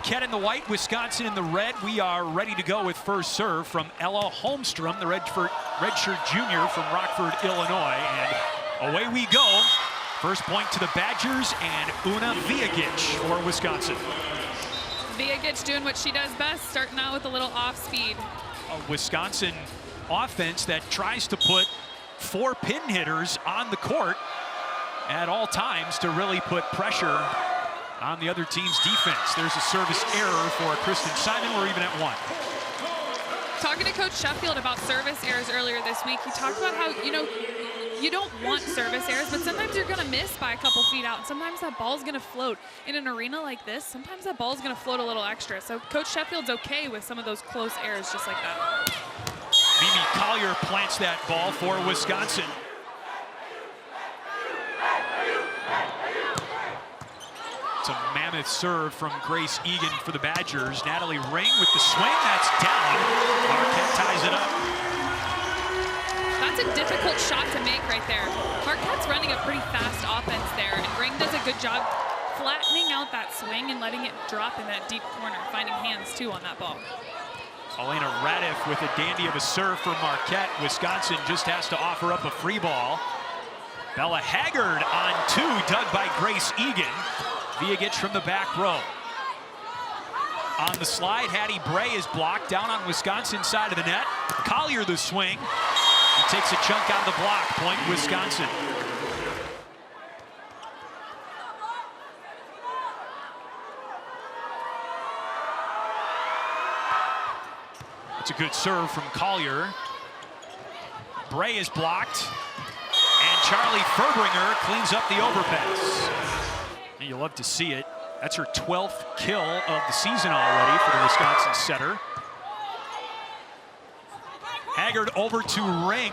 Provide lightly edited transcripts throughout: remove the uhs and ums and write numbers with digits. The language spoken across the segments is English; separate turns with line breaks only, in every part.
Marquette in the white, Wisconsin in the red. We are ready to go with first serve from Ella Holmstrom, the redshirt junior from Rockford, Illinois. And away we go. First point to the Badgers and Una Vijagic for Wisconsin.
Vijagic doing what she does best, starting out with a little off speed.
A Wisconsin offense that tries to put 4 pin hitters on the court at all times to really put pressure on the other team's defense. There's a service error for Kristen Simon. We're even at 1.
Talking to Coach Sheffield about service errors earlier this week, he talked about how, you don't want service errors, but sometimes you're going to miss by a couple feet out. And sometimes that ball's going to float. In an arena like this, sometimes that ball's going to float a little extra. So Coach Sheffield's okay with some of those close errors just like that.
Mimi Colyer plants that ball for Wisconsin. It's a mammoth serve from Grace Egan for the Badgers. Natalie Ring with the swing, that's down. Marquette ties it up.
That's a difficult shot to make right there. Marquette's running a pretty fast offense there, and Ring does a good job flattening out that swing and letting it drop in that deep corner, finding hands too on that ball.
Elena Radiff with a dandy of a serve for Marquette. Wisconsin just has to offer up a free ball. Bella Haggard on 2, dug by Grace Egan. Vijagic from the back row. On the slide, Hattie Bray is blocked down on Wisconsin's side of the net. Colyer the swing. He takes a chunk out of the block. Point Wisconsin. It's a good serve from Colyer. Bray is blocked. And Charlie Furbringer cleans up the overpass. And you'll love to see it. That's her 12th kill of the season already for the Wisconsin setter. Haggard over to Ring.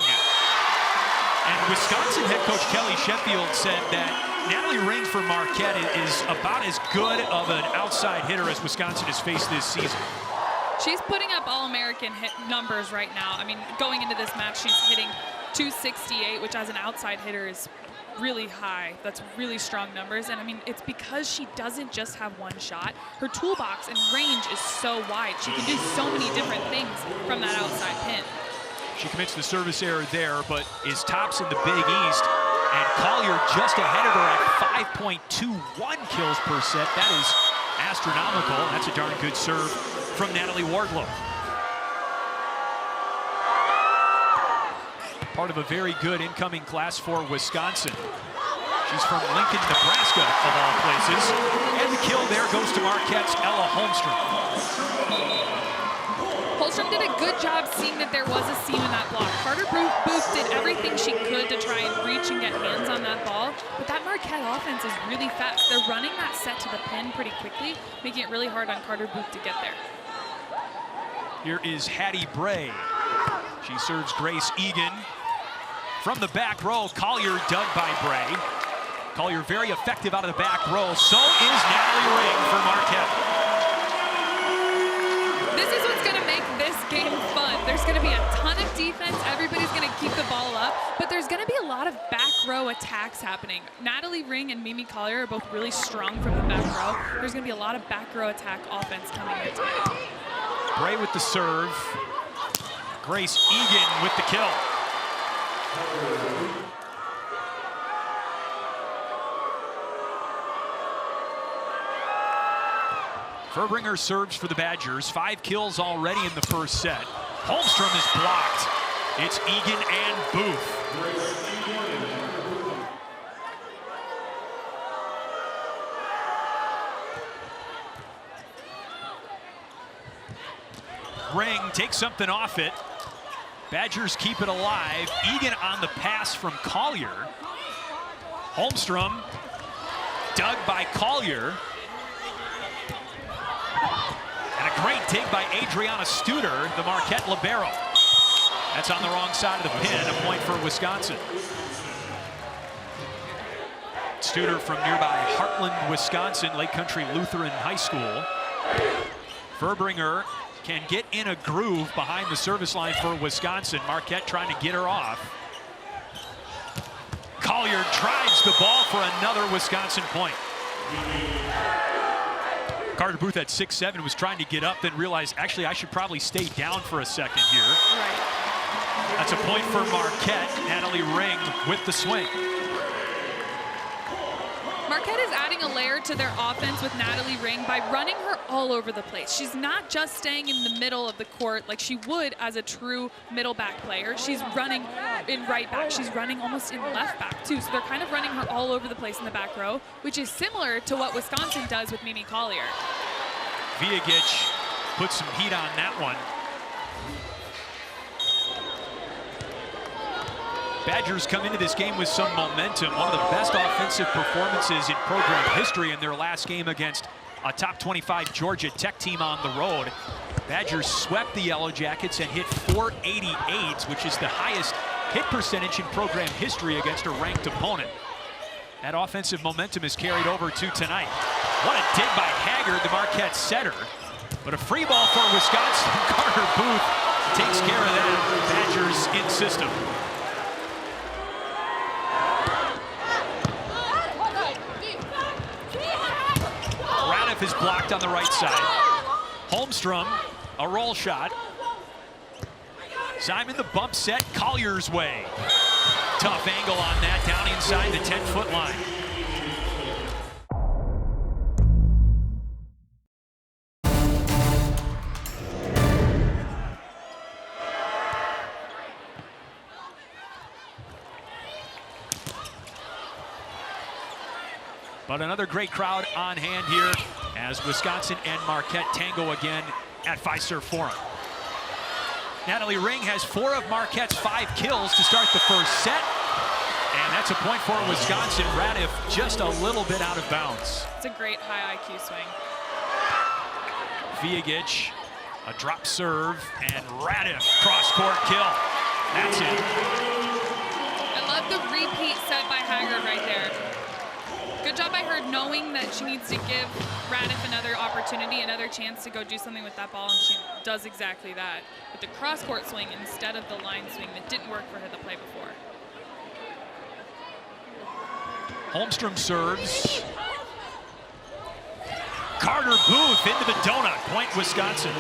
And Wisconsin head coach Kelly Sheffield said that Natalie Ring for Marquette is about as good of an outside hitter as Wisconsin has faced this season.
She's putting up All-American hit numbers right now. I mean, going into this match, she's hitting .268, which as an outside hitter is really high. That's really strong numbers. And I mean, it's because she doesn't just have one shot. Her toolbox and range is so wide. She can do so many different things from that outside pin.
She commits the service error there, but is tops in the Big East. And Colyer just ahead of her at 5.21 kills per set. That is astronomical. That's a darn good serve from Natalie Wardlow. Part of a very good incoming class for Wisconsin. She's from Lincoln, Nebraska, of all places. And the kill there goes to Marquette's Ella Holmstrom.
Holmstrom did a good job seeing that there was a seam in that block. Carter Booth did everything she could to try and reach and get hands on that ball. But that Marquette offense is really fast. They're running that set to the pin pretty quickly, making it really hard on Carter Booth to get there.
Here is Hattie Bray. She serves Grace Egan. From the back row, Colyer dug by Bray. Colyer very effective out of the back row. So is Natalie Ring for Marquette.
This is what's going to make this game fun. There's going to be a ton of defense. Everybody's going to keep the ball up. But there's going to be a lot of back row attacks happening. Natalie Ring and Mimi Colyer are both really strong from the back row. There's going to be a lot of back row attack offense coming here tonight.
Bray with the serve. Grace Egan with the kill. Furbringer serves for the Badgers. 5 kills already in the first set. Holmstrom is blocked. It's Egan and Booth. Ring takes something off it. Badgers keep it alive. Egan on the pass from Colyer. Holmstrom dug by Colyer. And a great take by Adriana Studer, the Marquette libero. That's on the wrong side of the pin, a point for Wisconsin. Studer from nearby Heartland, Wisconsin, Lake Country Lutheran High School. Furbringer can get in a groove behind the service line for Wisconsin. Marquette trying to get her off. Colyer drives the ball for another Wisconsin point. Carter Booth at 6'7", was trying to get up, then realized, actually, I should probably stay down for a second here.
Right.
That's a point for Marquette. Natalie Ring with the swing.
Marquette is adding a layer to their offense with Natalie Ring by running her all over the place. She's not just staying in the middle of the court like she would as a true middle back player. She's running in right back. She's running almost in left back too. So they're kind of running her all over the place in the back row, which is similar to what Wisconsin does with Mimi Colyer.
B1G put some heat on that one. Badgers come into this game with some momentum. One of the best offensive performances in program history in their last game against a top 25 Georgia Tech team on the road. Badgers swept the Yellow Jackets and hit 488, which is the highest hit percentage in program history against a ranked opponent. That offensive momentum is carried over to tonight. What a dig by Haggard, the Marquette setter. But a free ball for Wisconsin. Carter Booth takes care of that. Badgers in system. Is blocked on the right side. Holmstrom, a roll shot. Simon the bump set Collier's way. Tough angle on that, down inside the 10-foot line. But another great crowd on hand here as Wisconsin and Marquette tango again at Fiserv Forum. Natalie Ring has 4 of Marquette's 5 kills to start the first set. And that's a point for Wisconsin. Radiff just a little bit out of bounds.
It's a great high IQ swing.
B1G, a drop serve, and Radiff cross-court kill. That's it.
I love the repeat set by Haggard right there. Good job by her knowing that she needs to give Radiff another opportunity, another chance to go do something with that ball, and she does exactly that. With the cross-court swing instead of the line swing that didn't work for her the play before.
Holmstrom serves. Carter Booth into the donut. Point Wisconsin.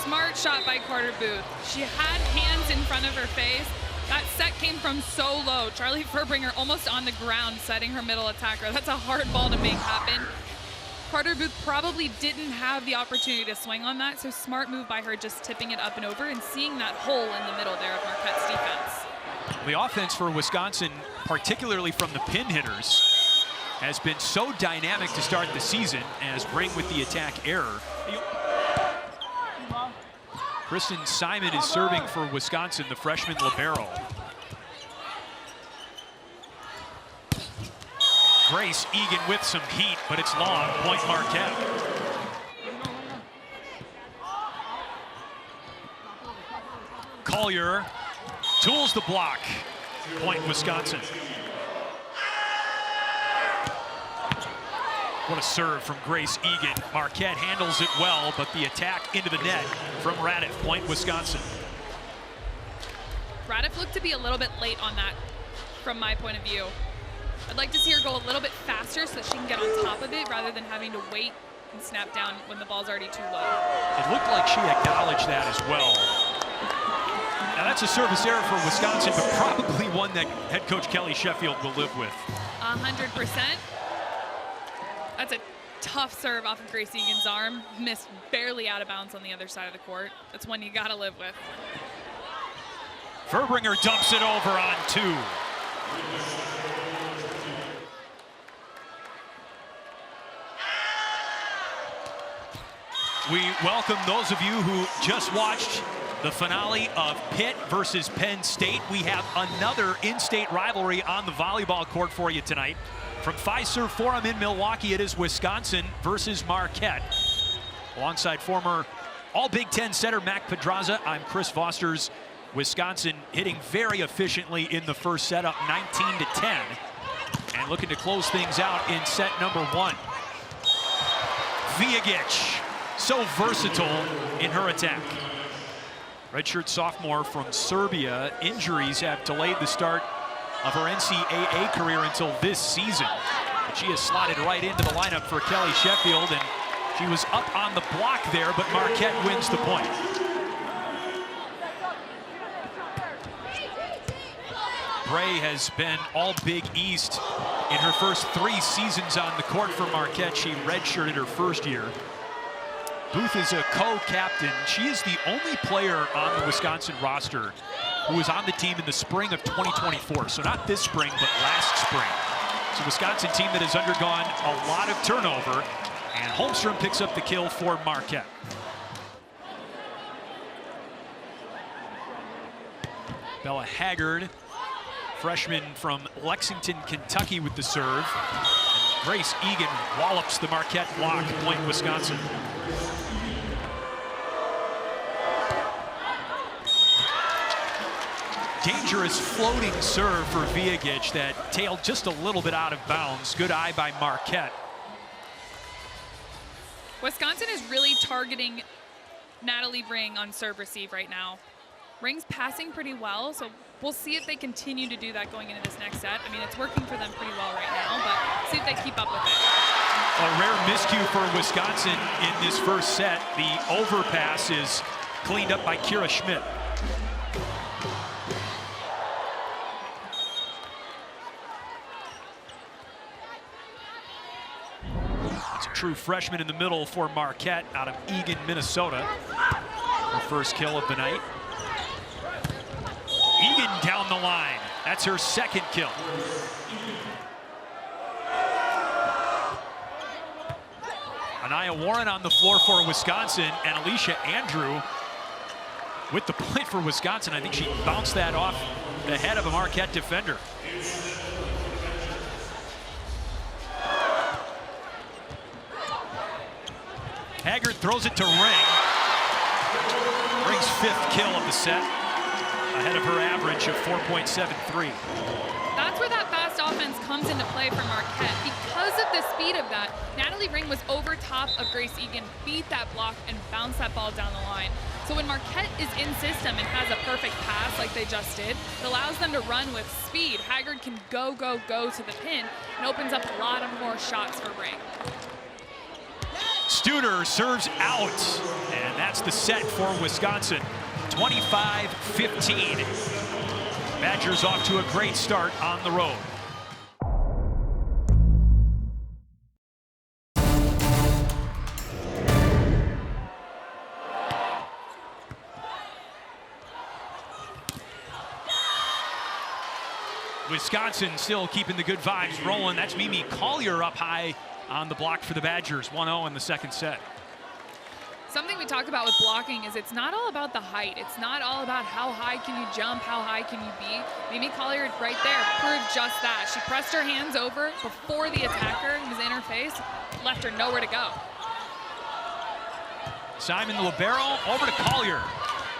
Smart shot by Carter Booth. She had hands in front of her face. That set came from so low. Charlie Furbringer almost on the ground setting her middle attacker. That's a hard ball to make happen. Carter Booth probably didn't have the opportunity to swing on that, so smart move by her just tipping it up and over and seeing that hole in the middle there of Marquette's defense.
The offense for Wisconsin, particularly from the pin hitters, has been so dynamic to start the season as Ring with the attack error. Kristen Simon is serving for Wisconsin, the freshman libero. Grace Egan with some heat, but it's long. Point Marquette. Colyer tools the block. Point Wisconsin. What a serve from Grace Egan. Marquette handles it well, but the attack into the net from Radiff. Point Wisconsin.
Radiff looked to be a little bit late on that from my point of view. I'd like to see her go a little bit faster so that she can get on top of it rather than having to wait and snap down when the ball's already too low.
It looked like she acknowledged that as well. Now that's a service error for Wisconsin, but probably one that head coach Kelly Sheffield will live with.
100%. That's a tough serve off of Grace Egan's arm. Missed barely out of bounds on the other side of the court. That's one you gotta live with.
Furbringer dumps it over on 2. We welcome those of you who just watched the finale of Pitt versus Penn State. We have another in-state rivalry on the volleyball court for you tonight. From Fiserv Forum in Milwaukee, it is Wisconsin versus Marquette. Alongside former All-Big Ten setter Mac Pedraza, I'm Chris Foster's. Wisconsin hitting very efficiently in the first set, up 19-10. And looking to close things out in set number 1. B1G, so versatile in her attack. Redshirt sophomore from Serbia. Injuries have delayed the start of her NCAA career until this season. She is slotted right into the lineup for Kelly Sheffield, and she was up on the block there, but Marquette wins the point. Bray has been all Big East in her first 3 seasons on the court for Marquette. She redshirted her first year. Booth is a co-captain. She is the only player on the Wisconsin roster who was on the team in the spring of 2024. So not this spring, but last spring. It's a Wisconsin team that has undergone a lot of turnover, and Holmstrom picks up the kill for Marquette. Bella Haggard, freshman from Lexington, Kentucky, with the serve. And Grace Egan wallops the Marquette block, point Wisconsin. Dangerous floating serve for Viagic that tailed just a little bit out of bounds. Good eye by Marquette.
Wisconsin is really targeting Natalie Ring on serve receive right now. Ring's passing pretty well, so we'll see if they continue to do that going into this next set. I mean, it's working for them pretty well right now, but see if they keep up with it.
A rare miscue for Wisconsin in this first set. The overpass is cleaned up by Kira Schmidt. It's a true freshman in the middle for Marquette out of Eagan, Minnesota. Her first kill of the night. Egan down the line. That's her second kill. Anaya Warren on the floor for Wisconsin, and Alicia Andrew with the point for Wisconsin. I think she bounced that off the head of a Marquette defender. Haggard throws it to Ring. Ring's 5th kill of the set, ahead of her average of 4.73.
That's where that fast offense comes into play for Marquette. Because of the speed of that, Natalie Ring was over top of Grace Egan, beat that block, and bounced that ball down the line. So when Marquette is in system and has a perfect pass like they just did, it allows them to run with speed. Haggard can go to the pin and opens up a lot of more shots for Ring.
Studer serves out, and that's the set for Wisconsin. 25-15. Badgers off to a great start on the road. Wisconsin still keeping the good vibes rolling. That's Mimi Colyer up high on the block for the Badgers. 1-0 in the second set.
Something we talk about with blocking is it's not all about the height. It's not all about how high can you jump, how high can you be. Mimi Colyer right there proved just that. She pressed her hands over before the attacker was in her face, left her nowhere to go.
Simon the libero over to Colyer.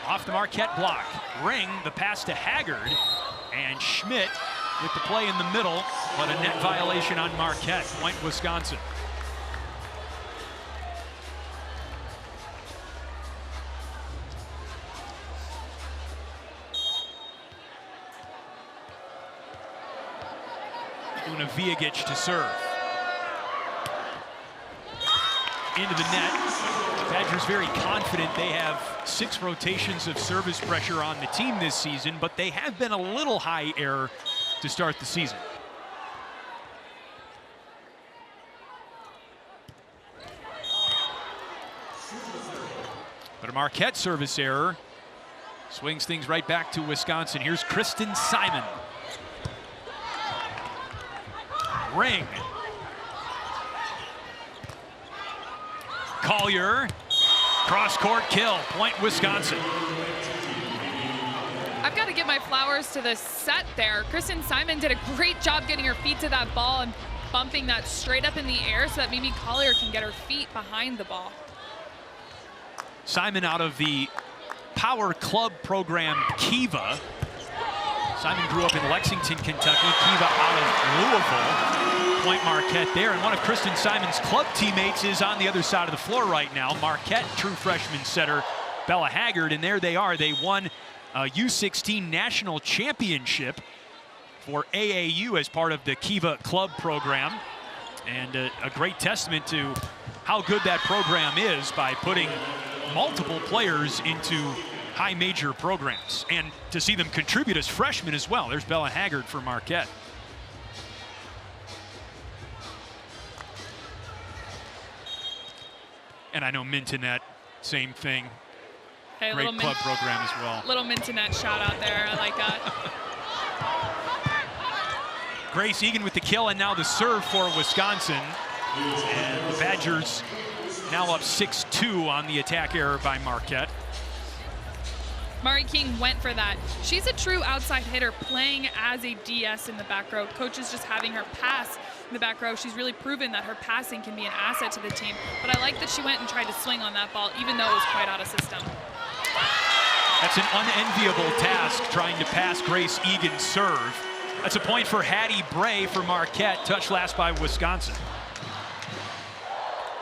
Off the Marquette block. Ring the pass to Haggard, and Schmidt with the play in the middle, but a net violation on Marquette. Point Wisconsin. Una Viagic to serve. Into the net. Badgers very confident. They have 6 rotations of service pressure on the team this season, but they have been a little high error to start the season. But a Marquette service error swings things right back to Wisconsin. Here's Kristen Simon. Ring. Colyer. Cross-court kill. Point Wisconsin.
I've got to give my flowers to the set there. Kristen Simon did a great job getting her feet to that ball and bumping that straight up in the air so that Mimi Colyer can get her feet behind the ball.
Simon out of the Power Club program, Kiva. Simon grew up in Lexington, Kentucky. Kiva out of Louisville. Point Marquette there. And one of Kristen Simon's club teammates is on the other side of the floor right now. Marquette true freshman setter Bella Haggard. And there they are. They won a U16 national championship for AAU as part of the Kiva Club program. And a great testament to how good that program is by putting multiple players into high major programs, and to see them contribute as freshmen as well. There's Bella Haggard for Marquette. And I know Mintonette, same thing.
Hey,
great club program as well.
Little Mintonette shout out there. I like that.
Grace Egan with the kill, and now the serve for Wisconsin. And the Badgers now up 6-2 on the attack error by Marquette.
Mari King went for that. She's a true outside hitter playing as a DS in the back row. Coach is just having her pass in the back row. She's really proven that her passing can be an asset to the team. But I like that she went and tried to swing on that ball, even though it was quite out of system.
That's an unenviable task, trying to pass Grace Egan's serve. That's a point for Hattie Bray for Marquette. Touch last by Wisconsin.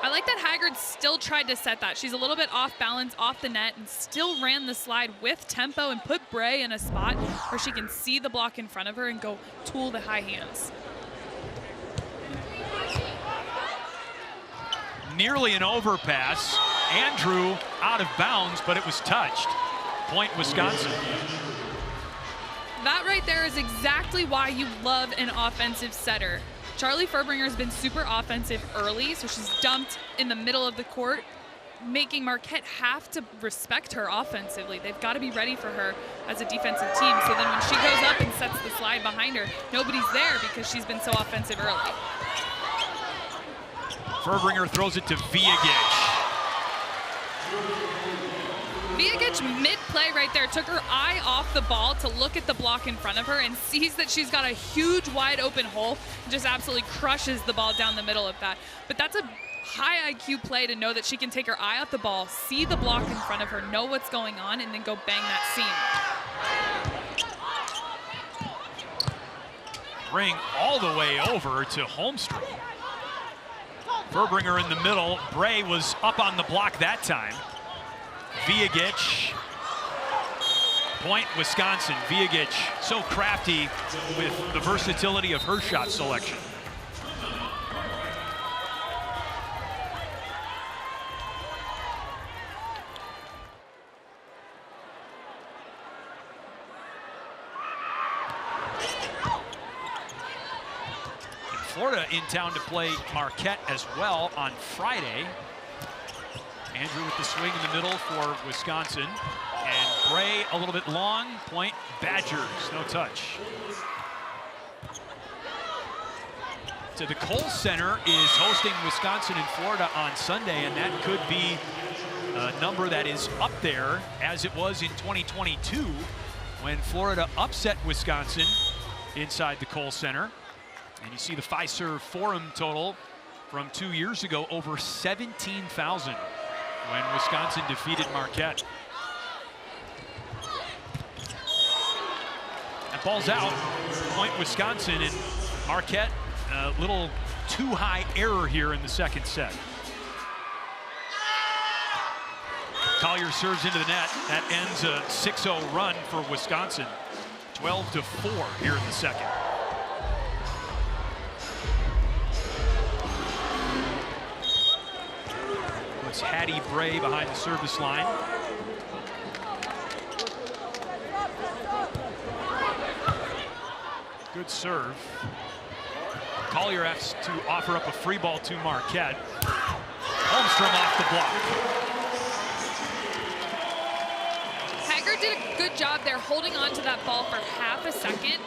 I like that Haggard still tried to set that. She's a little bit off balance, off the net, and still ran the slide with tempo and put Bray in a spot where she can see the block in front of her and go tool the high hands.
Nearly an overpass. Andrew out of bounds, but it was touched. Point Wisconsin.
That right there is exactly why you love an offensive setter. Charlie Furbringer has been super offensive early, so she's dumped in the middle of the court, making Marquette have to respect her offensively. They've got to be ready for her as a defensive team. So then when she goes up and sets the slide behind her, nobody's there because she's been so offensive early.
Furbringer throws it to Viagic.
Viagic mid-play right there took her eye off the ball to look at the block in front of her and sees that she's got a huge wide open hole and just absolutely crushes the ball down the middle of that. But that's a high IQ play to know that she can take her eye off the ball, see the block in front of her, know what's going on, and then go bang that seam.
Ring all the way over to Holmstrom. Furbringer in the middle. Bray was up on the block that time. Viagic, point Wisconsin. Viagic so crafty with the versatility of her shot selection. And Florida in town to play Marquette as well on Friday. Andrew with the swing in the middle for Wisconsin. And Bray a little bit long. Point Badgers, no touch. So the Kohl Center is hosting Wisconsin and Florida on Sunday, and that could be a number that is up there as it was in 2022 when Florida upset Wisconsin inside the Kohl Center. And you see the Fiserv Forum total from 2 years ago, over 17,000. When Wisconsin defeated Marquette. That ball's out. Point Wisconsin, and Marquette a little too high error here in the second set. Colyer serves into the net. That ends a 6-0 run for Wisconsin. 12-4 here in the second. Hattie Bray behind the service line. Good serve. Colyer has to offer up a free ball to Marquette. Holmstrom off the block.
Haggard did a good job there holding on to that ball for half a second,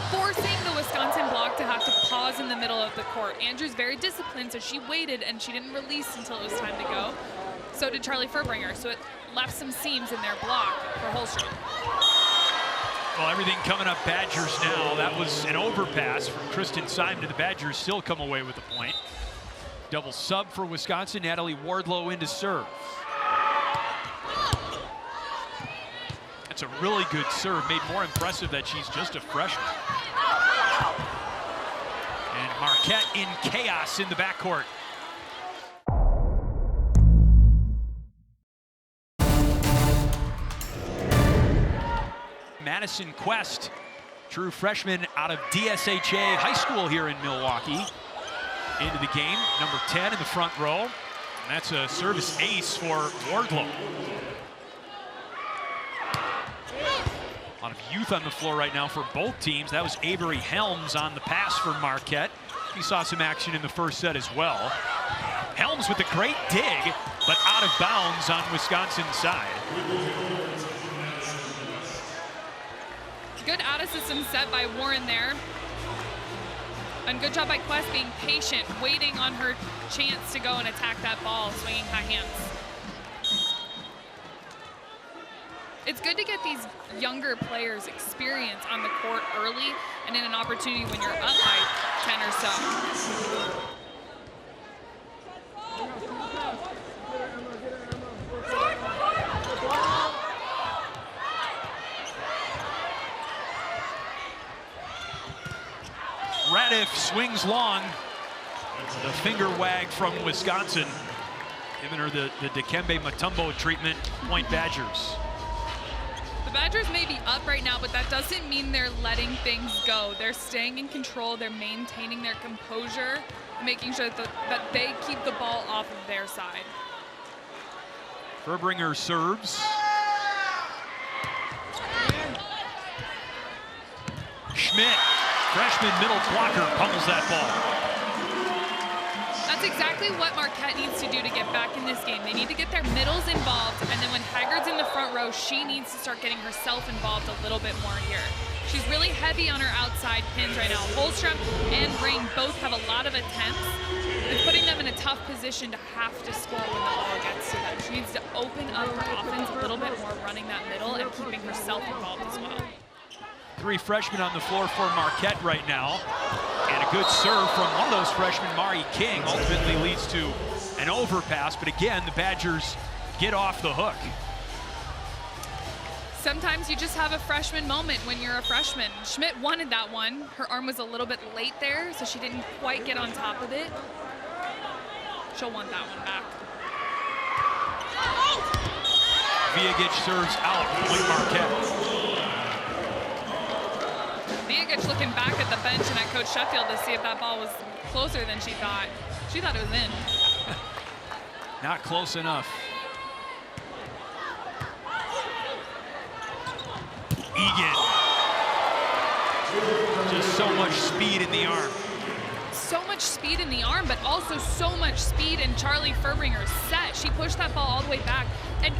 forcing the Wisconsin block to have to pause in the middle of the court. Andrew's very disciplined, so she waited and she didn't release until it was time to go. So did Charlie Furbringer, so it left some seams in their block for Holmstrom.
Well, everything coming up Badgers now. That was an overpass from Kristen Simon, and the Badgers still come away with a point. Double sub for Wisconsin. Natalie Wardlow into serve. That's a really good serve, made more impressive that she's just a freshman. And Marquette in chaos in the backcourt. Madison Quest, true freshman out of DSHA High School here in Milwaukee. into the game, number 10 in the front row. And that's a service ace for Wardlow. A lot of youth on the floor right now for both teams. That was Avery Helms on the pass for Marquette. He saw some action in the first set as well. Helms with a great dig, but out of bounds on Wisconsin's side.
Good out-of-system set by Warren there. And good job by Quest being patient, waiting on her chance to go and attack that ball, swinging high hands. It's good to get these younger players experience on the court early and in an opportunity when you're up by 10 or so.
Radiff swings long. The finger wag from Wisconsin, giving her the Dikembe Mutombo treatment. Point Badgers.
The Badgers may be up right now, but that doesn't mean they're letting things go. They're staying in control. They're maintaining their composure, making sure that they keep the ball off of their side.
Furbringer serves. Schmidt, freshman middle blocker, pummels that ball.
That's exactly what Marquette needs to do to get back in this game. They need to get their middles involved, and then when Haggard's in the front row, she needs to start getting herself involved a little bit more here. She's really heavy on her outside pins right now. Holstrom and Ring both have a lot of attempts. It's putting them in a tough position to have to score when the ball gets to them. She needs to open up her offense a little bit more, running that middle and keeping herself involved as well.
Three freshmen on the floor for Marquette right now. And a good serve from one of those freshmen, Mari King, ultimately leads to an overpass. But again, the Badgers get off the hook.
Sometimes you just have a freshman moment when you're a freshman. Schmidt wanted that one. Her arm was a little bit late there, so she didn't quite get on top of it. She'll want that one back.
Viagic serves out, point Marquette.
Viagic looking back at the bench and at Coach Sheffield to see if that ball was closer than she thought. She thought it was in.
Not close enough. Egan. Just so much speed in the arm.
So much speed in the arm, but also so much speed in Charlie Furbringer's set. She pushed that ball all the way back. And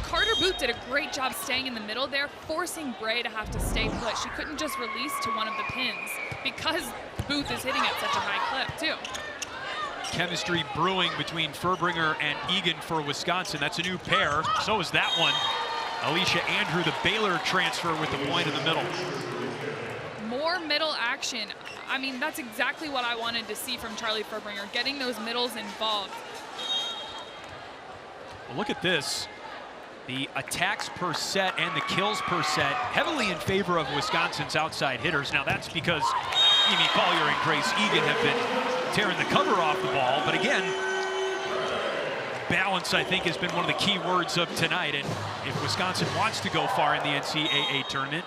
Carter Booth did a great job staying in the middle there, forcing Bray to have to stay put. She couldn't just release to one of the pins because Booth is hitting at such a high clip, too.
Chemistry brewing between Furbringer and Egan for Wisconsin. That's a new pair. So is that one. Alicia Andrew, the Baylor transfer, with the point in the middle.
More middle action. I mean, that's exactly what I wanted to see from Charlie Furbringer, getting those middles involved.
Well, look at this. The attacks per set and the kills per set heavily in favor of Wisconsin's outside hitters. Now that's because Amy Colyer and Grace Egan have been tearing the cover off the ball. But again, balance, I think, has been one of the key words of tonight. And if Wisconsin wants to go far in the NCAA tournament,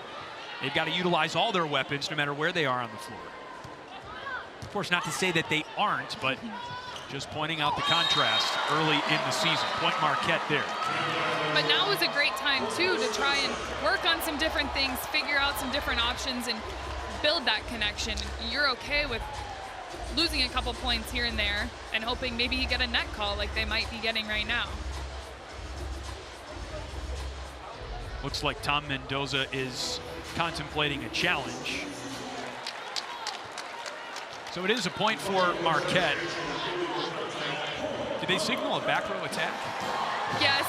they've got to utilize all their weapons no matter where they are on the floor. Of course, not to say that they aren't, but just pointing out the contrast early in the season. Point Marquette there.
But now is a great time, too, to try and work on some different things, figure out some different options, and build that connection. You're okay with losing a couple points here and there and hoping maybe you get a net call like they might be getting right now.
Looks like Tom Mendoza is contemplating a challenge. So it is a point for Marquette. Did they signal a back row attack?
Yes.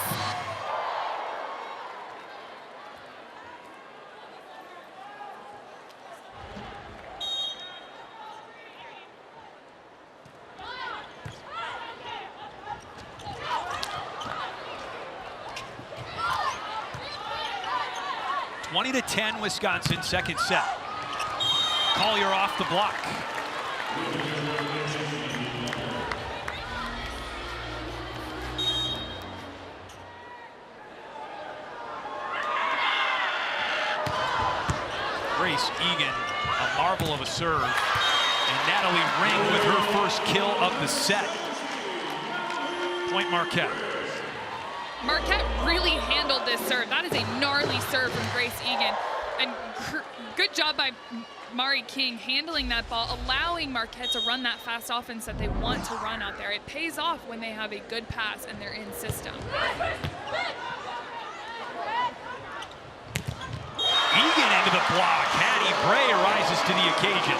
(20-10) Wisconsin, second set. Colyer off the block. Grace Egan, a marvel of a serve. And Natalie Ring with her first kill of the set. Point Marquette.
Marquette really handled this serve. That is a gnarly serve from Grace Egan. And good job by Mari King handling that ball, allowing Marquette to run that fast offense that they want to run out there. It pays off when they have a good pass and they're in system.
Egan into the block. Hattie Bray rises to the occasion.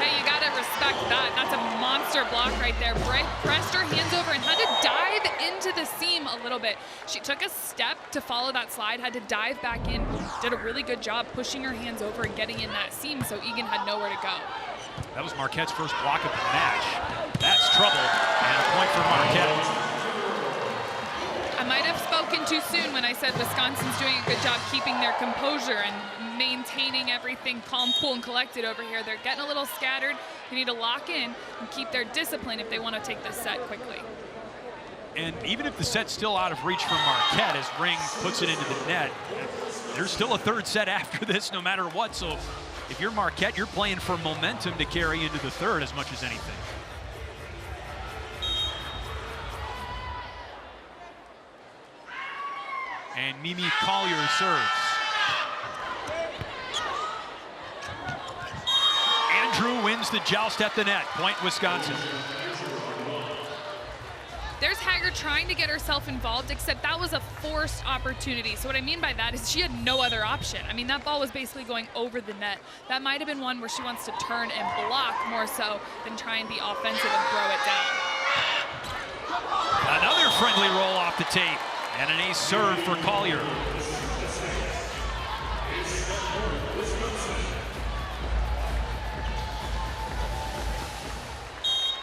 Hey, you gotta respect that. That's a monster block right there. Bray pressed her hands over and had to dive into the seam a little bit. She took a step to follow that slide, had to dive back in, did a really good job pushing her hands over and getting in that seam, so Egan had nowhere to go.
That was Marquette's first block of the match. That's trouble, and a point for Marquette.
I might have spoken too soon when I said Wisconsin's doing a good job keeping their composure and maintaining everything calm, cool, and collected over here. They're getting a little scattered. They need to lock in and keep their discipline if they want to take this set quickly.
And even if the set's still out of reach for Marquette, as Ring puts it into the net, there's still a third set after this no matter what. So if you're Marquette, you're playing for momentum to carry into the third as much as anything. And Mimi Colyer serves. Andrew wins the joust at the net. Point Wisconsin.
There's Haggard trying to get herself involved, except that was a forced opportunity. So what I mean by that is she had no other option. I mean, that ball was basically going over the net. That might have been one where she wants to turn and block more so than try and be offensive and throw it down.
Another friendly roll off the tape. And an ace serve for Colyer.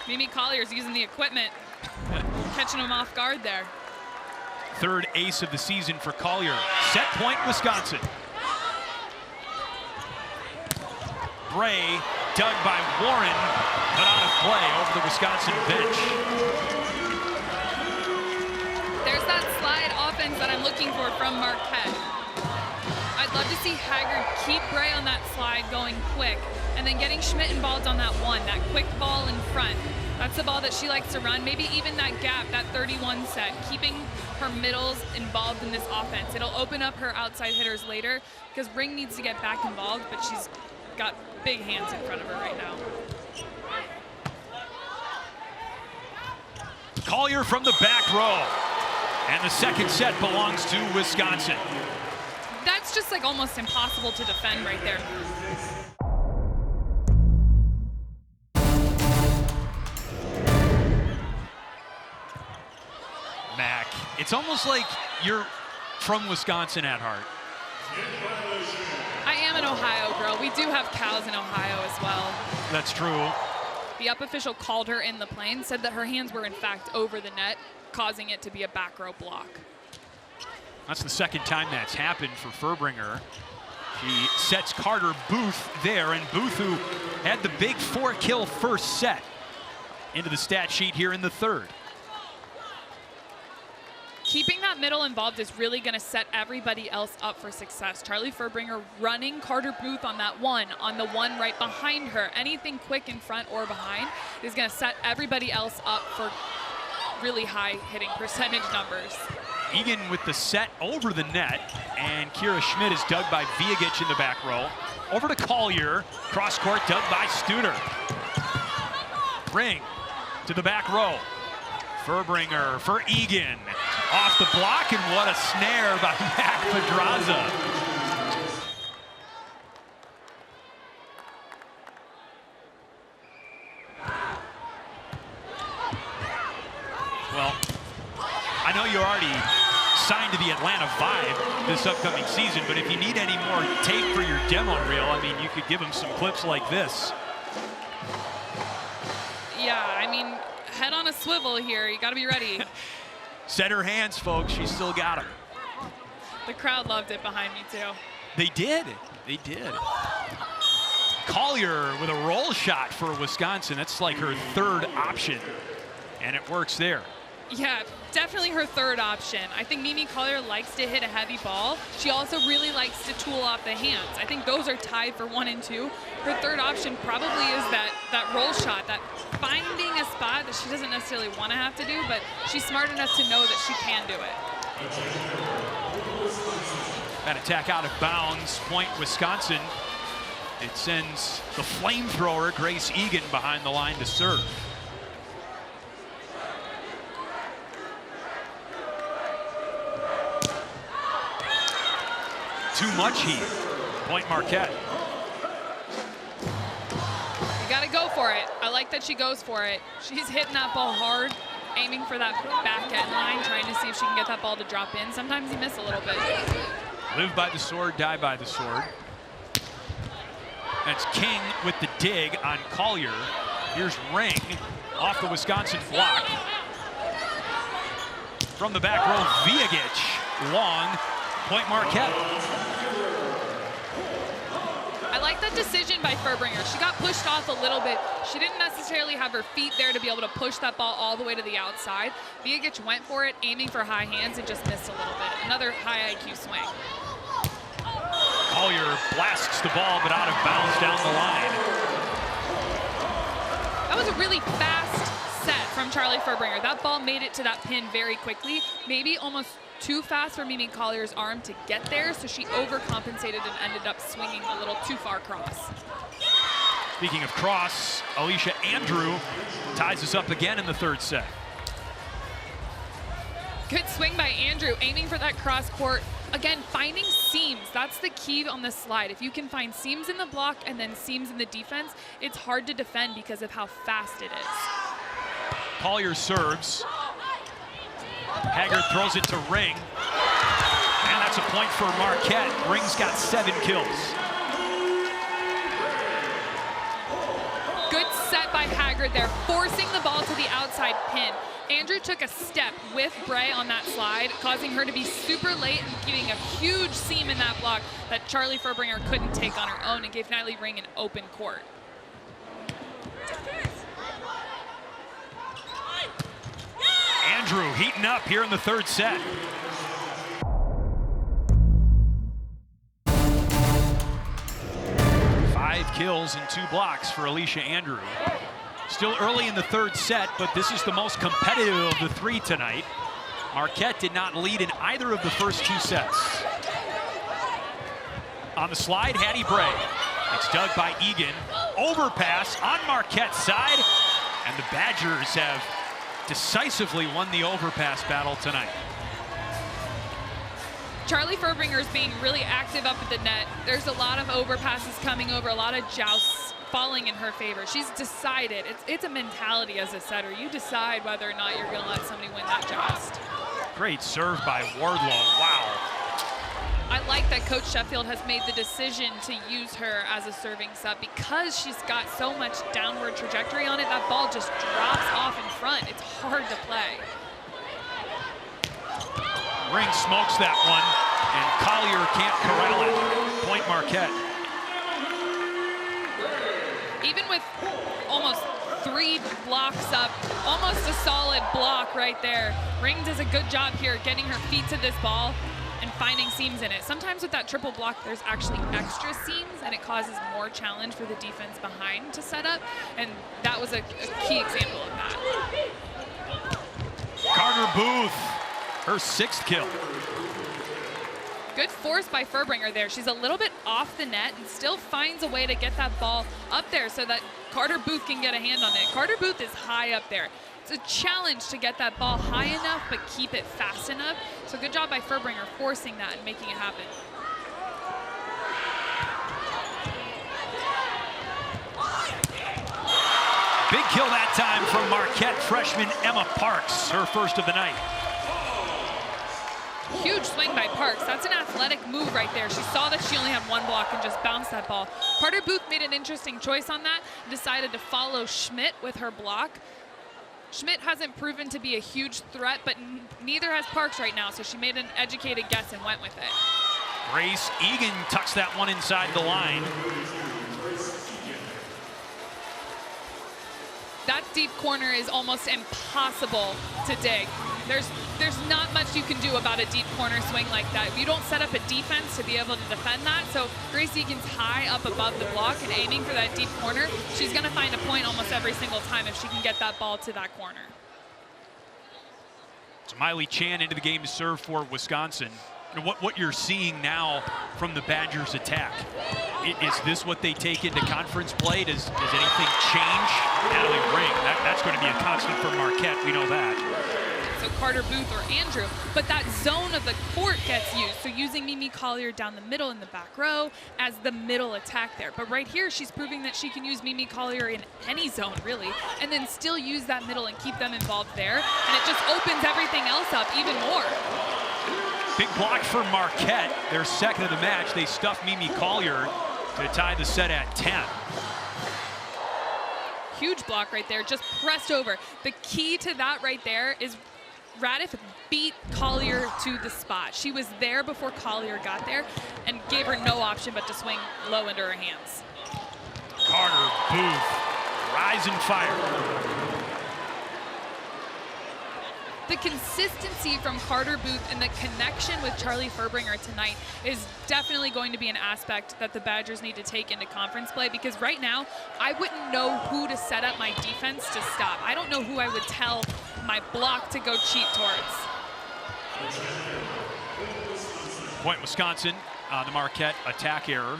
Mimi Collier's using the equipment, catching them off guard there.
Third ace of the season for Colyer. Set point, Wisconsin. Bray, dug by Warren, but out of play over the Wisconsin bench.
There's that slide offense that I'm looking for from Marquette. I'd love to see Haggard keep Bray on that slide going quick and then getting Schmidt involved on that one, that quick ball in front. That's the ball that she likes to run. Maybe even that gap, that 31 set, keeping her middles involved in this offense. It'll open up her outside hitters later because Ring needs to get back involved, but she's got big hands in front of her right now.
Colyer from the back row. And the second set belongs to Wisconsin.
That's just like almost impossible to defend right there.
Mac, it's almost like you're from Wisconsin at heart.
I am an Ohio girl. We do have cows in Ohio as well.
That's true.
The up official called her in the plane, said that her hands were in fact over the net, causing it to be a back row block.
That's the second time that's happened for Furbringer. She sets Carter Booth there, and Booth, who had the big 4-kill first set, into the stat sheet here in the third.
Keeping that middle involved is really going to set everybody else up for success. Charlie Furbringer running Carter Booth on that one, on the one right behind her. Anything quick in front or behind is going to set everybody else up for really high hitting percentage numbers.
Egan with the set over the net, and Kira Schmidt is dug by Viagic in the back row. Over to Colyer, cross court dug by Studer. Ring to the back row. Furbringer for Egan. Off the block, and what a snare by Mac Pedraza. Well, I know you're already signed to the Atlanta Vibe this upcoming season, but if you need any more tape for your demo reel, I mean, you could give them some clips like this.
Yeah, I mean, head on a swivel here. You got to be ready.
Set her hands, folks. She still got them.
The crowd loved it behind me, too.
They did. They did. Colyer with a roll shot for Wisconsin. That's like her third option, and it works there.
Yeah, definitely her third option. I think Mimi Colyer likes to hit a heavy ball. She also really likes to tool off the hands. I think those are tied for 1 and 2. Her third option probably is that roll shot, that finding a spot that she doesn't necessarily want to have to do, but she's smart enough to know that she can do it.
That attack out of bounds, point Wisconsin. It sends the flamethrower, Grace Egan, behind the line to serve. Too much heat. Point Marquette.
You got to go for it. I like that she goes for it. She's hitting that ball hard, aiming for that back end line, trying to see if she can get that ball to drop in. Sometimes you miss a little bit.
Live by the sword, die by the sword. That's King with the dig on Colyer. Here's Ring off the Wisconsin block. From the back row, Viagic, long, point Marquette.
I like that decision by Furbringer. She got pushed off a little bit. She didn't necessarily have her feet there to be able to push that ball all the way to the outside. Viagic went for it, aiming for high hands, and just missed a little bit. Another high IQ swing.
Colyer blasts the ball, but out of bounds down the line.
That was a really fast set from Charlie Furbringer. That ball made it to that pin very quickly, maybe almost too fast for Mimi Collier's arm to get there, so she overcompensated and ended up swinging a little too far cross.
Speaking of cross, Alicia Andrew ties us up again in the third set.
Good swing by Andrew, aiming for that cross court. Again, finding seams, that's the key on this slide. If you can find seams in the block and then seams in the defense, it's hard to defend because of how fast it is.
Colyer serves. Haggard throws it to Ring. And that's a point for Marquette. Ring's got 7 kills.
Good set by Haggard there, forcing the ball to the outside pin. Andrew took a step with Bray on that slide, causing her to be super late and giving a huge seam in that block that Charlie Furbringer couldn't take on her own and gave Natalie Ring an open court.
Andrew heating up here in the third set. Five kills and 2 blocks for Alicia Andrew. Still early in the third set, but this is the most competitive of the 3 tonight. Marquette did not lead in either of the first 2 sets. On the slide, Hattie Bray. It's dug by Egan. Overpass on Marquette's side, and the Badgers have decisively won the overpass battle tonight.
Charlie Furbringer is being really active up at the net. There's a lot of overpasses coming over, a lot of jousts falling in her favor. She's decided, it's a mentality as a setter. You decide whether or not you're gonna let somebody win that joust.
Great serve by Wardlow, wow.
I like that Coach Sheffield has made the decision to use her as a serving sub because she's got so much downward trajectory on it. That ball just drops off in front. It's hard to play.
Ring smokes that one, and Colyer can't corral it. Point Marquette.
Even with almost 3 blocks up, almost a solid block right there, Ring does a good job here getting her feet to this ball and finding seams in it. Sometimes with that triple block, there's actually extra seams, and it causes more challenge for the defense behind to set up, and that was a key example of that.
Carter Booth, her 6th kill.
Good force by Furbringer there. She's a little bit off the net and still finds a way to get that ball up there so that Carter Booth can get a hand on it. Carter Booth is high up there. It's a challenge to get that ball high enough but keep it fast enough. So good job by Furbringer forcing that and making it happen.
Big kill that time from Marquette freshman Emma Parks, her first of the night.
Huge swing by Parks. That's an athletic move right there. She saw that she only had 1 block and just bounced that ball. Carter Booth made an interesting choice on that, decided to follow Schmidt with her block. Schmidt hasn't proven to be a huge threat, but neither has Parks right now, so she made an educated guess and went with it.
Grace Egan tucks that one inside the line.
That deep corner is almost impossible to dig. There's not much you can do about a deep corner swing like that. If you don't set up a defense to be able to defend that, so Grace Egan's high up above the block and aiming for that deep corner, she's gonna find a point almost every single time if she can get that ball to that corner.
So Miley Chan into the game to serve for Wisconsin. You know, what you're seeing now from the Badgers attack, is this what they take into conference play? Does anything change? Natalie Ring, that's going to be a constant for Marquette, we know that.
So Carter Booth or Andrew, but that zone of the court gets used. So using Mimi Colyer down the middle in the back row as the middle attack there. But right here, she's proving that she can use Mimi Colyer in any zone, really, and then still use that middle and keep them involved there. And it just opens everything else up even more.
Big block for Marquette, their second of the match. They stuff Mimi Colyer to tie the set at 10.
Huge block right there, just pressed over. The key to that right there is Radiff beat Colyer to the spot. She was there before Colyer got there and gave her no option but to swing low into her hands.
Carter Booth, rise and fire.
The consistency from Carter Booth and the connection with Charlie Furbringer tonight is definitely going to be an aspect that the Badgers need to take into conference play, because right now, I wouldn't know who to set up my defense to stop. I don't know who I would tell my block to go cheat towards.
Point Wisconsin, the Marquette attack error.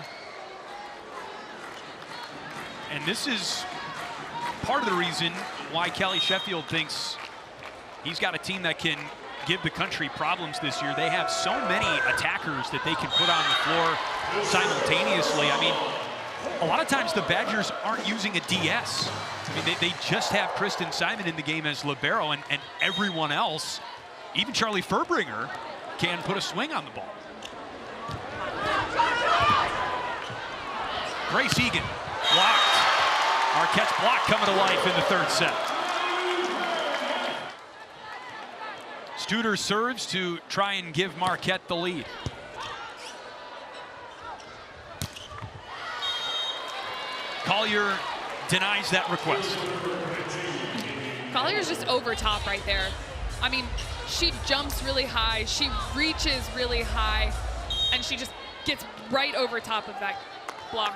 And this is part of the reason why Kelly Sheffield thinks he's got a team that can give the country problems this year. They have so many attackers that they can put on the floor simultaneously. I mean, a lot of times the Badgers aren't using a DS. I mean, they just have Kristen Simon in the game as libero, and everyone else, even Charlie Furbringer, can put a swing on the ball. Grace Egan blocked. Marquette's block coming to life in the third set. Studer serves to try and give Marquette the lead. Colyer denies that request.
Collier's just over top right there. I mean, she jumps really high, she reaches really high, and she just gets right over top of that block.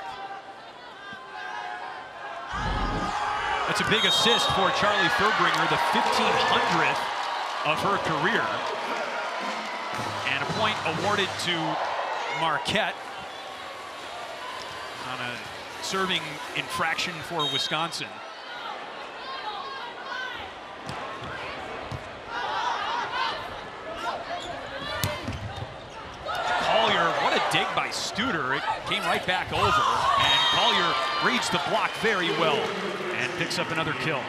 That's a big assist for Charlie Furbringer, the 1500th of her career. And a point awarded to Marquette on a serving infraction for Wisconsin. Colyer, what a dig by Studer. It came right back over, and Colyer reads the block very well and picks up another kill.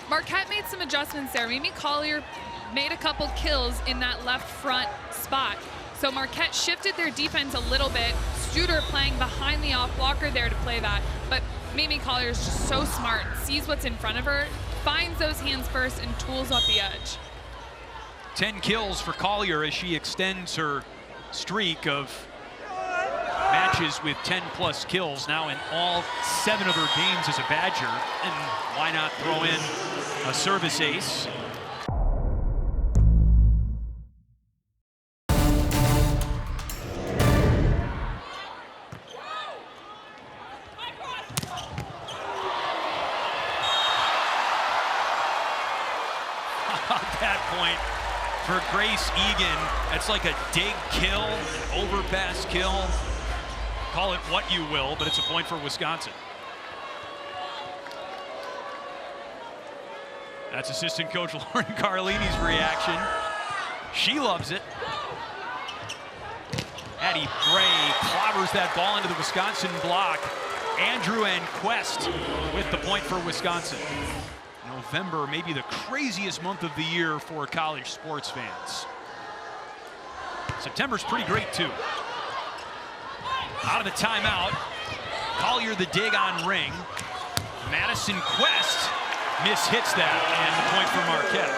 Marquette made some adjustments there. Mimi Colyer made a couple kills in that left front spot. So Marquette shifted their defense a little bit. Studer playing behind the off blocker there to play that. But Mimi Colyer is just so smart, sees what's in front of her, finds those hands first, and tools up the edge.
10 kills for Colyer as she extends her streak of matches with 10+ kills now in all 7 of her games as a Badger. And why not throw in a service ace? At that point for Grace Egan, it's like a dig kill, an overpass kill. Call it what you will, but it's a point for Wisconsin. That's assistant coach Lauren Carlini's reaction. She loves it. Addie Bray clobbers that ball into the Wisconsin block. Andrew and Quest with the point for Wisconsin. November, maybe the craziest month of the year for college sports fans. September's pretty great too. Out of the timeout, Colyer the dig on Ring. Madison Quest mishits that, and the point for Marquette.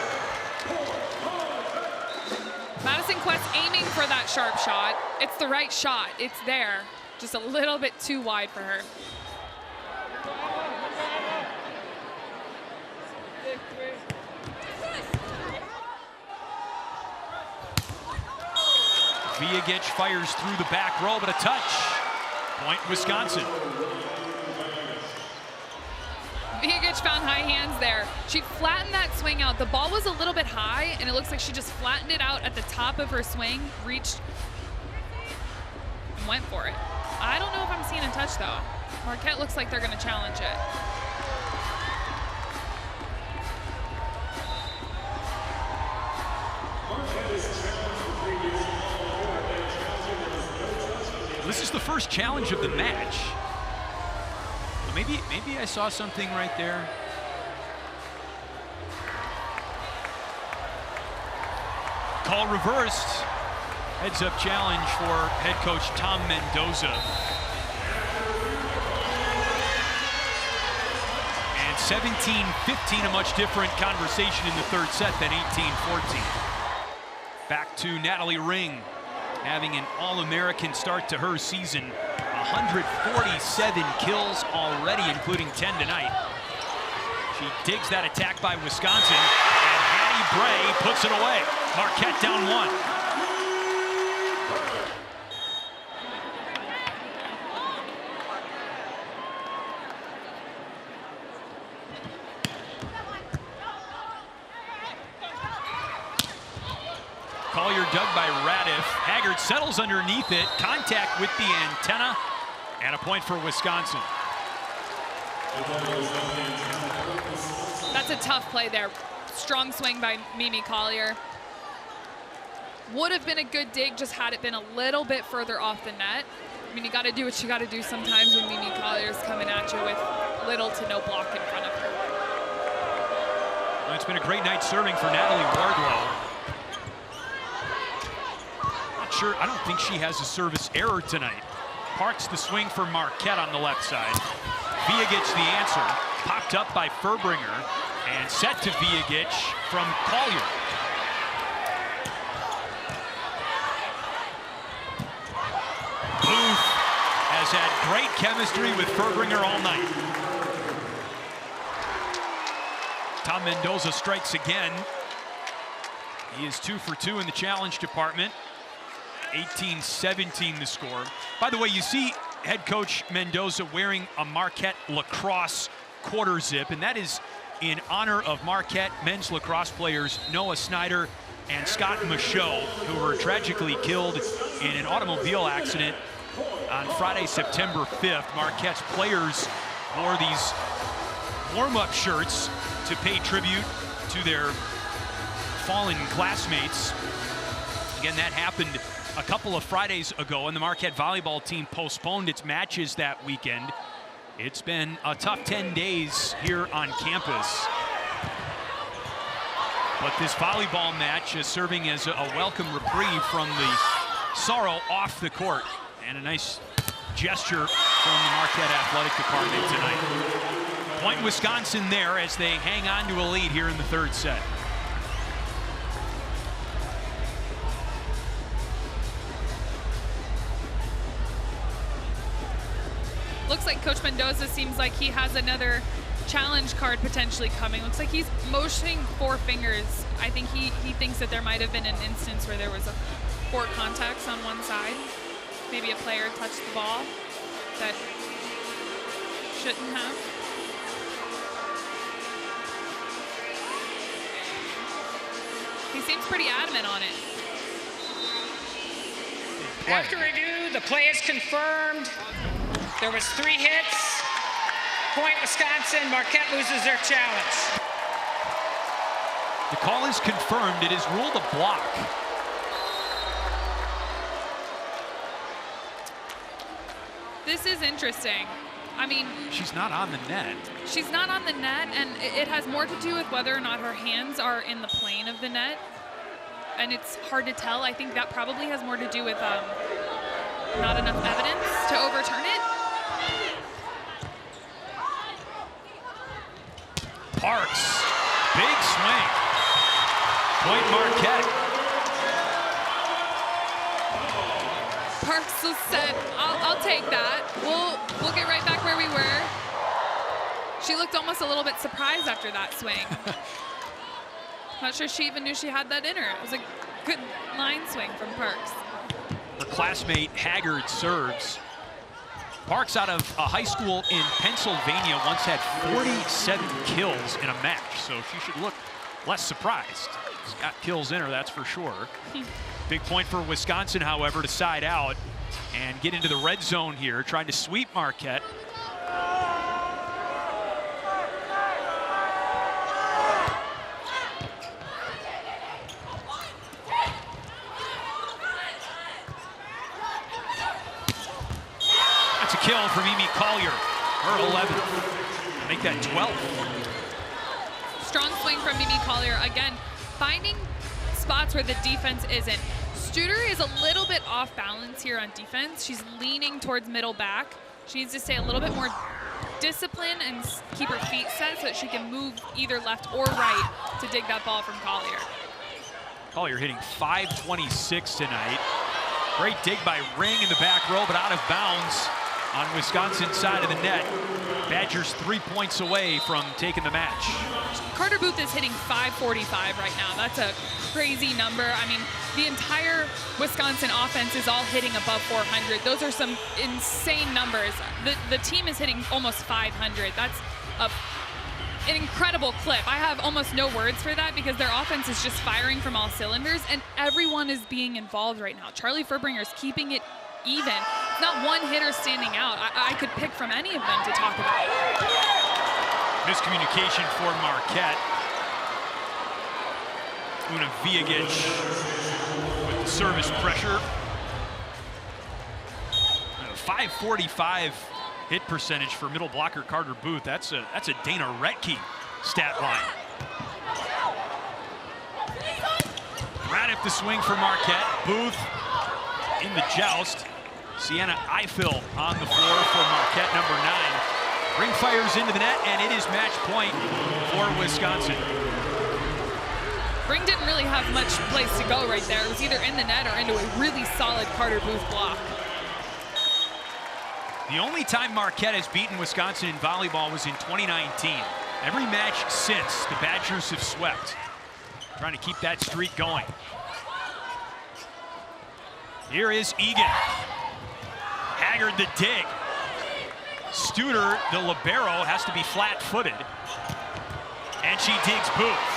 Madison Quest aiming for that sharp shot. It's the right shot, it's there. Just a little bit too wide for her.
Viagic fires through the back row, but a touch. Point Wisconsin.
Viagic found high hands there. She flattened that swing out. The ball was a little bit high, and it looks like she just flattened it out at the top of her swing, reached, and went for it. I don't know if I'm seeing a touch, though. Marquette looks like they're going to challenge it.
This is the first challenge of the match. Maybe I saw something right there. Call reversed. Heads up challenge for head coach Tom Mendoza. And 17-15, a much different conversation in the third set than 18-14. Back to Natalie Ring, having an All-American start to her season. 147 kills already, including 10 tonight. She digs that attack by Wisconsin, and Hattie Bray puts it away. Marquette down 1. Colyer dug by Radiff. Haggard settles underneath it. Contact with the antenna. And a point for Wisconsin.
That's a tough play there. Strong swing by Mimi Colyer. Would have been a good dig, just had it been a little bit further off the net. I mean, you got to do what you got to do sometimes when Mimi Collier's coming at you with little to no block in front of her.
Well, it's been a great night serving for Natalie Wardlow. Not sure, I don't think she has a service error tonight. Parks the swing for Marquette on the left side. Viagic the answer, popped up by Furbringer, and set to Viagic from Colyer. Booth has had great chemistry with Furbringer all night. Tom Mendoza strikes again. He is 2 for 2 in the challenge department. 18-17 the score. By the way, you see head coach Mendoza wearing a Marquette lacrosse quarter zip, and that is in honor of Marquette men's lacrosse players Noah Snyder and Scott Michaud, who were tragically killed in an automobile accident on Friday, September 5th. Marquette's players wore these warm-up shirts to pay tribute to their fallen classmates. Again, that happened a couple of Fridays ago, and the Marquette volleyball team postponed its matches that weekend. It's been a tough 10 days here on campus. But this volleyball match is serving as a welcome reprieve from the sorrow off the court. And a nice gesture from the Marquette Athletic Department tonight. Point Wisconsin there as they hang on to a lead here in the third set.
Looks like Coach Mendoza seems like he has another challenge card potentially coming. Looks like he's motioning 4 fingers. I think he thinks that there might have been an instance where there was 4 contacts on one side. Maybe a player touched the ball that shouldn't have. He seems pretty adamant on it.
After review, the play is confirmed. There was 3 hits. Point Wisconsin. Marquette loses their challenge.
The call is confirmed. It is ruled a block.
This is interesting. I mean,
she's not on the net.
She's not on the net, and it has more to do with whether or not her hands are in the plane of the net. And it's hard to tell. I think that probably has more to do with not enough evidence to overturn it.
Parks, big swing. Point Marquette.
Parks will set. I'll take that. We'll get right back where we were. She looked almost a little bit surprised after that swing. Not sure she even knew she had that in her. It was a good line swing from Parks.
Her classmate Haggard serves. Parks, out of a high school in Pennsylvania, once had 47 kills in a match, so she should look less surprised. She's got kills in her, that's for sure. Big point for Wisconsin, however, to side out and get into the red zone here, trying to sweep Marquette. That's a kill from Colyer, her 11th. Make that 12.
Strong swing from Colyer. Again, finding spots where the defense isn't. Studer is a little bit off balance here on defense. She's leaning towards middle back. She needs to stay a little bit more disciplined and keep her feet set so that she can move either left or right to dig that ball from Colyer.
Colyer hitting .526 tonight. Great dig by Ring in the back row, but out of bounds on Wisconsin's side of the net. Badgers 3 points away from taking the match.
Carter Booth is hitting .545 right now. That's a crazy number. I mean, the entire Wisconsin offense is all hitting above 400. Those are some insane numbers. The team is hitting almost 500. That's an incredible clip. I have almost no words for that because their offense is just firing from all cylinders, and everyone is being involved right now. Charlie Furbringer's keeping it even. Not one hitter standing out. I could pick from any of them to talk about.
Miscommunication for Marquette. Una Viagic with the service pressure. 545 hit percentage for middle blocker Carter Booth. That's a Dana Retke stat line. Radiff the swing for Marquette. Booth in the joust. Sienna Eiffel on the floor for Marquette, number 9. Ring fires into the net, and it is match point for Wisconsin.
Ring didn't really have much place to go right there. It was either in the net or into a really solid Carter Booth block.
The only time Marquette has beaten Wisconsin in volleyball was in 2019. Every match since, the Badgers have swept. Trying to keep that streak going. Here is Egan. Haggard the dig. Studer, the libero, has to be flat-footed. And she digs Booth.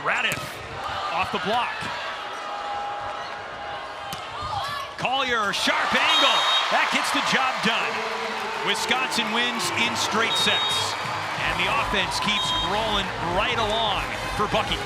Radiff off the block. Colyer, sharp angle. That gets the job done. Wisconsin wins in straight sets. And the offense keeps rolling right along for Bucky.